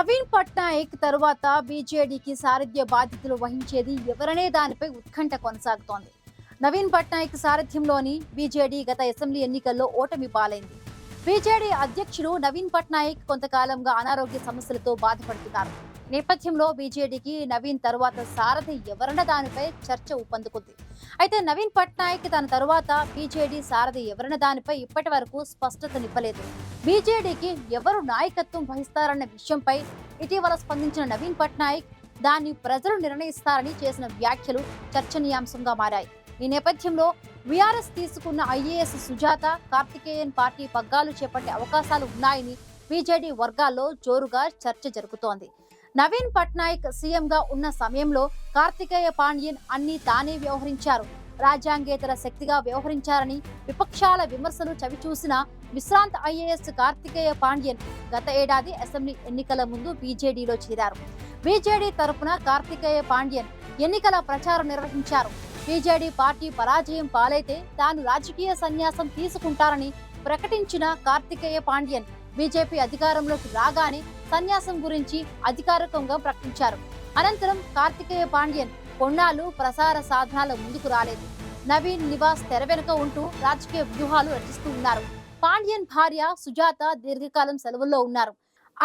నవీన్ పట్నాయక్ తరువాత బీజేడీకి సారథ్య బాధ్యతలు వహించేది ఎవరనే దానిపై ఉత్కంఠ కొనసాగుతోంది. నవీన్ పట్నాయక్ సారథ్యంలోని బీజేడీ గత అసెంబ్లీ ఎన్నికల్లో ఓటమి పాలైంది. బీజేడీ అధ్యక్షుడు నవీన్ పట్నాయక్ కొంతకాలంగా అనారోగ్య సమస్యలతో బాధపడుతున్నారు. నేపథ్యంలో బీజేడీకి నవీన్ తరువాత సారథి ఎవరన్న దానిపై చర్చ ఊపందుకుంది. అయితే నవీన్ పట్నాయక్ తన తరువాత బీజేడీ సారథి ఎవరన్న దానిపై ఇప్పటి వరకు స్పష్టతనివ్వలేదు. బీజేడీకి ఎవరు నాయకత్వం వహిస్తారన్న విషయంపై ఇటీవల స్పందించిన నవీన్ పట్నాయక్ దాన్ని ప్రజలు నిర్ణయిస్తారని చేసిన వ్యాఖ్యలు చర్చనీయాంశంగా మారాయి. ఈ నేపథ్యంలో వీఆర్ఎస్ తీసుకున్న ఐఏఎస్ సుజాత కార్తికేయన్ పార్టీ పగ్గాలు చేపట్టే అవకాశాలు ఉన్నాయని బీజేడీ వర్గాల్లో జోరుగా చర్చ జరుగుతోంది. నవీన్ పట్నాయక్ సీఎంగా ఉన్న సమయంలో కార్తికేయ పాండ్యన్ అన్ని తానే వ్యవహరించారు, రాజ్యాంగేతర శక్తిగా వ్యవహరించారని విపక్షాల విమర్శలు చవిచూసిన విశ్రాంత ఐఏఎస్ కార్తికేయ పాండ్యన్ గత ఏడాది అసెంబ్లీ ఎన్నికల ముందు బీజేడీలో చేరారు. బీజేడీ తరపున కార్తికేయ పాండ్యన్ ఎన్నికల ప్రచారం నిర్వహించారు. బీజేడీ పార్టీ పరాజయం పాలైతే తాను రాజకీయ సన్యాసం తీసుకుంటారని ప్రకటించిన కార్తికేయ పాండ్యన్ బీజేపీ అధికారంలోకి రాగానే సన్యాసం గురించి అధికారికంగా ప్రకటించారు. అనంతరం కార్తికేయ పాండ్యన్ కొన్నాళ్లు ప్రసార సాధనాల ముందుకు రాలేదు. నవీన్ నివాస్ తెర వెనుక ఉంటూ రాజకీయ వ్యూహాలు రచిస్తూ ఉన్నారు. పాండ్యన్ భార్య సుజాత దీర్ఘకాలం సెలవుల్లో ఉన్నారు.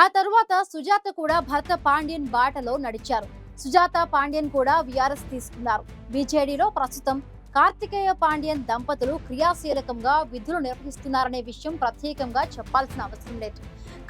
ఆ తరువాత సుజాత కూడా భర్త పాండ్యన్ బాటలో నడిచారు. సుజాత పాండ్యన్ కూడా వీఆర్ఎస్ తీసుకున్నారు. బీజేడీలో ప్రస్తుతం కార్తికేయ పాండ్యన్ దంపతులు క్రియాశీలకంగా విధులు నిర్వహిస్తున్నారనే విషయం ప్రత్యేకంగా చెప్పాల్సిన అవసరం లేదు.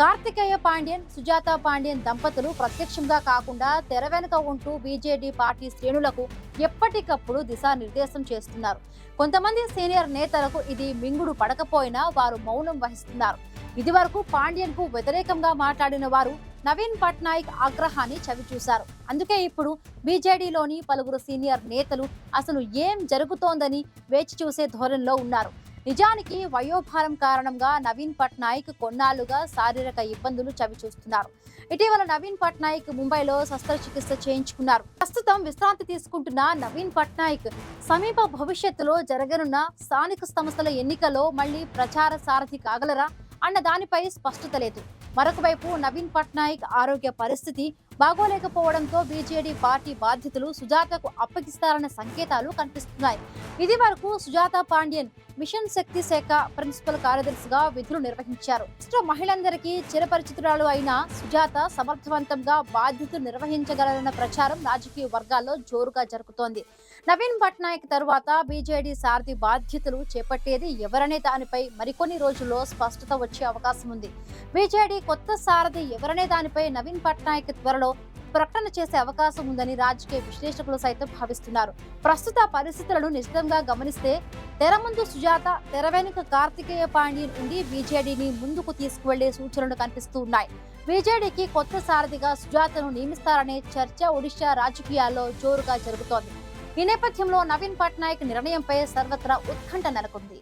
కార్తికేయ పాండ్యన్, సుజాత పాండ్యన్ దంపతులు ప్రత్యక్షంగా కాకుండా తెర వెనుక ఉంటూ బీజేడీ పార్టీ శ్రేణులకు ఎప్పటికప్పుడు దిశానిర్దేశం చేస్తున్నారు. కొంతమంది సీనియర్ నేతలకు ఇది మింగుడు పడకపోయినా వారు మౌనం వహిస్తున్నారు. ఇదివరకు పాండ్యన్ కు వ్యతిరేకంగా మాట్లాడిన వారు నవీన్ పట్నాయక్ ఆగ్రహాన్ని చవిచూశారు. అందుకే ఇప్పుడు బీజేడీలోని పలువురు సీనియర్ నేతలు అసలు ఏం జరుగుతోందని వేచి చూసే ధోరణిలో ఉన్నారు. నిజానికి వయోభారం కారణంగా నవీన్ పట్నాయక్ కొన్నాళ్లుగా శారీరక ఇబ్బందులు చవిచూస్తున్నారు. ఇటీవల నవీన్ పట్నాయక్ ముంబైలో శస్త్రచికిత్స చేయించుకున్నారు. ప్రస్తుతం విశ్రాంతి తీసుకుంటున్న నవీన్ పట్నాయక్ సమీప భవిష్యత్తులో జరగనున్న స్థానిక సంస్థల ఎన్నికల్లో మళ్లీ ప్రచార సారథి కాగలరా అన్న దానిపై స్పష్టత లేదు. మరొక వైపు నవీన్ పట్నాయక్ ఆరోగ్య పరిస్థితి బాగోలేకపోవడంతో బీజేడీ పార్టీ బాధ్యతలు సుజాతకు అప్పగిస్తారన్న సంకేతాలు కనిపిస్తున్నాయి. ఇది వరకు సుజాత పాండ్యన్ మిషన్ శక్తి శాఖ ప్రిన్సిపల్ కార్యదర్శిగా విధులు నిర్వహించారు. రాష్ట్ర మహిళలందరికీ చిరపరిచితురాలు అయిన సుజాత సమర్థవంతంగా బాధ్యతలు నిర్వహించగలరన్న ప్రచారం రాజకీయ వర్గాల్లో జోరుగా జరుగుతోంది. నవీన్ పట్నాయక్ తరువాత బీజేడీ సారథి బాధ్యతలు చేపట్టేది ఎవరనే దానిపై మరికొన్ని రోజుల్లో స్పష్టత వచ్చే అవకాశం ఉంది. బీజేడీ కొత్త సారథి ఎవరనే దానిపై నవీన్ పట్నాయక్ త్వరలో ప్రకటన చేసే అవకాశం ఉందని రాజకీయ విశ్లేషకులు సైతం భావిస్తున్నారు. ప్రస్తుత పరిస్థితులను నిశ్చితంగా గమనిస్తే తెర ముందు సుజాత, తెర వెనుక కార్తికేయ పాండ్యన్ ఉండి బీజేడీని ముందుకు తీసుకువెళ్లే సూచనలు కనిపిస్తూ ఉన్నాయి. బీజేడీకి కొత్త సారథిగా సుజాతను నియమిస్తారనే చర్చ ఒడిశా రాజకీయాల్లో జోరుగా జరుగుతోంది. ఈ నేపథ్యంలో నవీన్ పట్నాయక్ నిర్ణయంపై సర్వత్రా ఉత్కంఠ నెలకొంది.